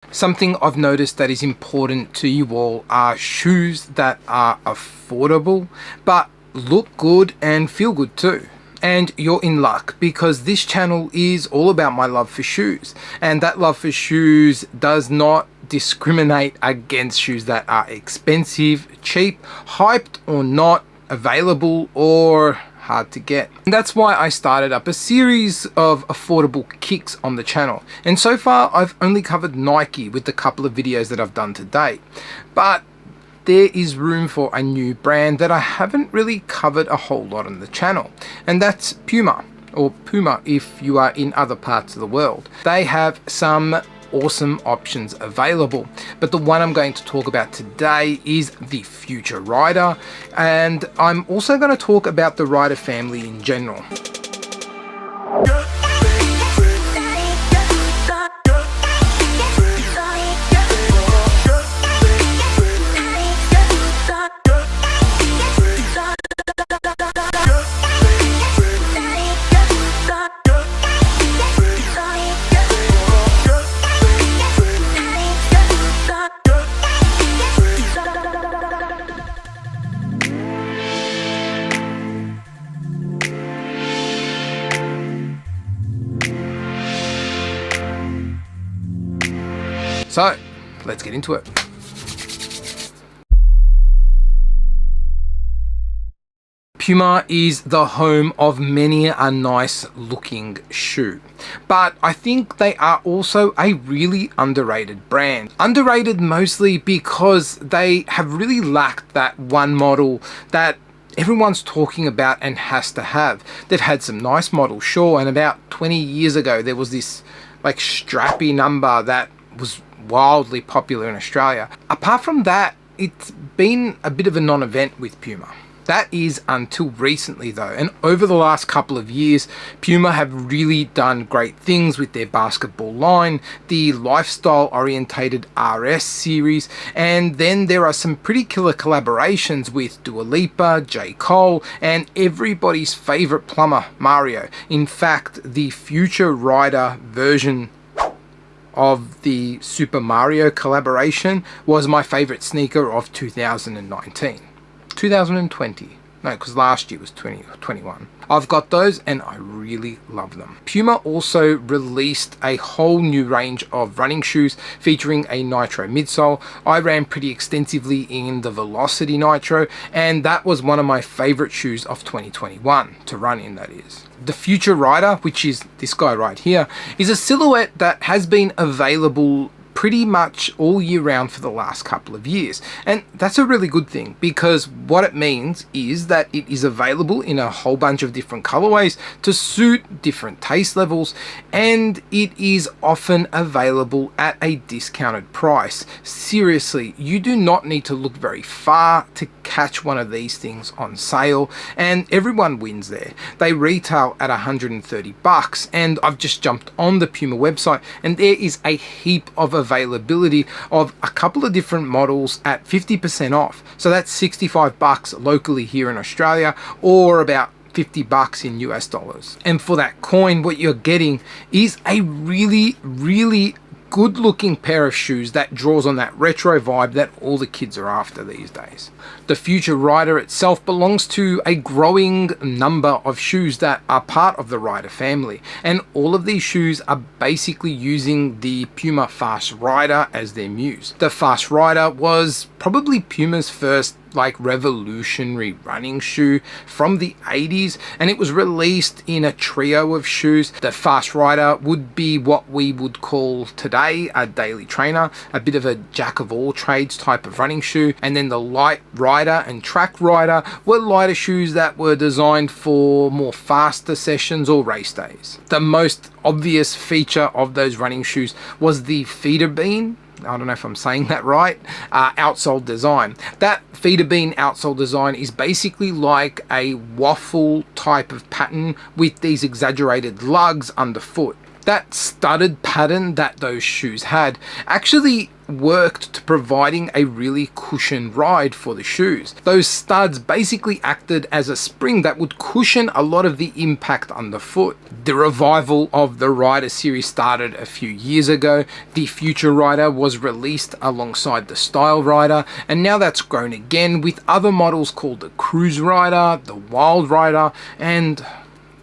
Something I've noticed that is important to you all are shoes that are affordable but look good and feel good too. And you're in luck, because this channel is all about my love for shoes, and that love for shoes does not discriminate against shoes that are expensive, cheap, hyped or not, available or hard to get. And that's why I started up a series of affordable kicks on the channel. And so far I've only covered Nike with the couple of videos that I've done to date. But there is room for a new brand that I haven't really covered a whole lot on the channel, and that's Puma, or Puma if you are in other parts of the world. They have some awesome options available, but the one I'm going to talk about today is the Future Rider, and I'm also going to talk about the Rider family in general. So, let's get into it. Puma is the home of many a nice looking shoe, but I think they are also a really underrated brand. Underrated mostly because they have really lacked that one model that everyone's talking about and has to have. They've had some nice models, sure, and about 20 years ago there was this like strappy number that was wildly popular in Australia. Apart from that, it's been a bit of a non-event with Puma. That is until recently though, and over the last couple of years, Puma have really done great things with their basketball line, the lifestyle orientated RS series, and then there are some pretty killer collaborations with Dua Lipa, J. Cole, and everybody's favorite plumber, Mario. In fact, the Future Rider version of the Super Mario collaboration was my favorite sneaker of 2019. 2020. No, because last year was 2021. I've got those and I really love them. Puma also released a whole new range of running shoes featuring a Nitro midsole. I ran pretty extensively in the Velocity Nitro, and that was one of my favorite shoes of 2021 to run in, that is. The Future Rider, which is this guy right here, is a silhouette that has been available pretty much all year round for the last couple of years, and that's a really good thing, because what it means is that it is available in a whole bunch of different colorways to suit different taste levels, and it is often available at a discounted price. Seriously, you do not need to look very far to catch one of these things on sale, and everyone wins there. They retail at $130, and I've just jumped on the Puma website and there is a heap of availability of a couple of different models at 50% off. So that's $65 locally here in Australia, or about $50 in US dollars. And for that coin, what you're getting is a really good looking pair of shoes that draws on that retro vibe that all the kids are after these days. The Future Rider itself belongs to a growing number of shoes that are part of the Rider family, and all of these shoes are basically using the Puma Fast Rider as their muse. The Fast Rider was probably Puma's first like revolutionary running shoe from the 80s, and it was released in a trio of shoes. The Fast Rider would be what we would call today a daily trainer, a bit of a jack of all trades type of running shoe, and then the Light Rider and Track Rider were lighter shoes that were designed for more faster sessions or race days. The most obvious feature of those running shoes was the feeder bean, I don't know if I'm saying that right, outsole design. That feeder bean outsole design is basically like a waffle type of pattern with these exaggerated lugs underfoot. That studded pattern that those shoes had actually worked to providing a really cushioned ride for the shoes. Those studs basically acted as a spring that would cushion a lot of the impact underfoot. The revival of the Rider series started a few years ago. The Future Rider was released alongside the Style Rider, and now that's grown again with other models called the Cruise Rider, the Wild Rider, and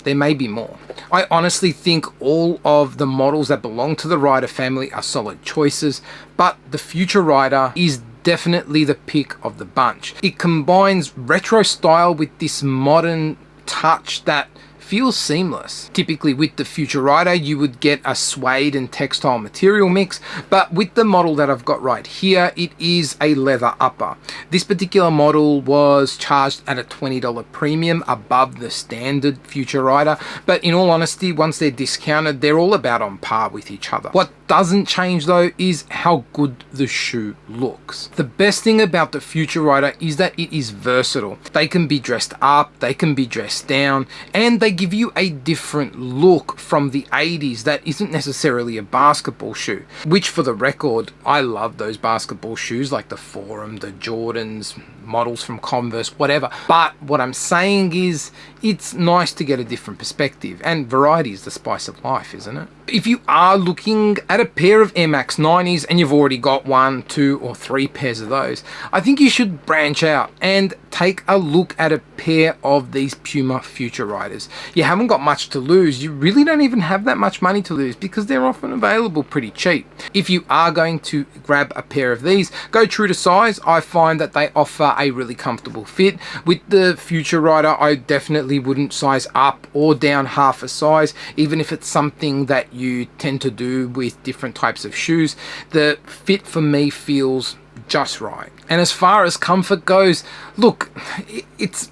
there may be more. I honestly think all of the models that belong to the Rider family are solid choices, but the Future Rider is definitely the pick of the bunch. It combines retro style with this modern touch that feels seamless. Typically with the Future Rider, you would get a suede and textile material mix, but with the model that I've got right here, it is a leather upper. This particular model was charged at a $20 premium above the standard Future Rider, but in all honesty, once they're discounted, they're all about on par with each other. What doesn't change though is how good the shoe looks. The best thing about the Future Rider is that it is versatile. They can be dressed up, they can be dressed down, and they give you a different look from the 80s that isn't necessarily a basketball shoe, which for the record, I love those basketball shoes like the Forum, the Jordans, models from Converse, whatever. But what I'm saying is it's nice to get a different perspective, and variety is the spice of life, isn't it? If you are looking at a pair of Air Max 90s and you've already got 1, 2 or 3 pairs of those, I think you should branch out and take a look at a pair of these Puma Future Riders. You haven't got much to lose. You really don't even have that much money to lose because they're often available pretty cheap. If you are going to grab a pair of these, go true to size. I find that they offer a really comfortable fit. With the Future Rider, I definitely wouldn't size up or down half a size, even if it's something that you tend to do with different types of shoes. The fit for me feels just right. And as far as comfort goes, look, it's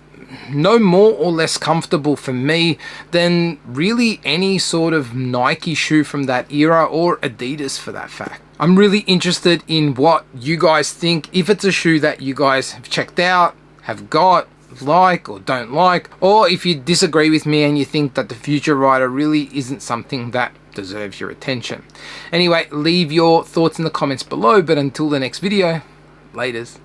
no more or less comfortable for me than really any sort of Nike shoe from that era, or Adidas for that fact. I'm really interested in what you guys think. If it's a shoe that you guys have checked out, have got, like or don't like, or if you disagree with me and you think that the Future Rider really isn't something that deserves your attention. Anyway, leave your thoughts in the comments below, but until the next video, laters.